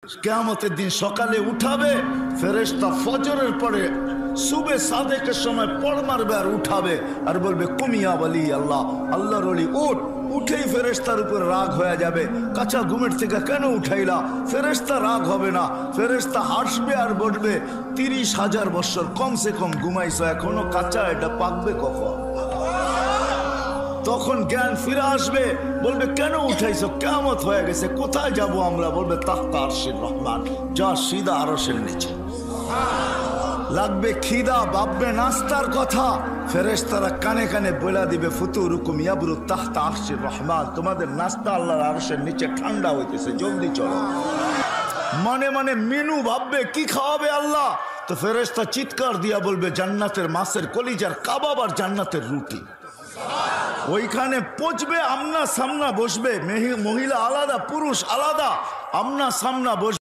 কিয়ামতের দিন সকালে উঠাবে ফেরেশতা, ফজরের পরে সুবে সাদেকের সময় পড় মারবে আর উঠাবে আর বলবে কুমিয়া বলি আল্লাহ, আল্লাহর ওলি উঠ। উঠেই ফেরেশতার উপর রাগ হয়ে যাবে, কাঁচা ঘুমের থেকে কেন উঠাইলা? ফেরেশতা রাগ হবে না, ফেরেশতা হাসবে আর বলবে 30,000 বছর কমসে কম ঘুমাইছো, এখনো কাঁচা, এটা পাকবে কখন? তখন জ্ঞান ফিরে আসবে, বলবে কেন উঠাইছো? কিয়ামত হয়ে গেছে, কোথায় যাব আমরা? বলবে তাহতা আরশের রহমান, যা সিধা আরশের নিচে। লাগবে খিদা, ভাববে নাস্তার কথা, ফেরেশতারা কানে কানে বলে দিবে ফুতুরুকুম ইয়াবরু তাহতা আরশের রহমান, তোমাদের নাস্তা আল্লাহর আরশের নিচে ঠান্ডা হইতেছে, জলদি চলো। মনে মনে মেনু ভাববে কি খাওয়াবে আল্লাহ, তো ফেরেশতা চিৎকার দিয়া বলবে জান্নাতের মাছের কলিজার কাবাব আর জান্নাতের রুটি। ওইখানে পচবে, আমনা সামনা বসবে, মহিলা আলাদা পুরুষ আলাদা, আমনা সামনা বসবে।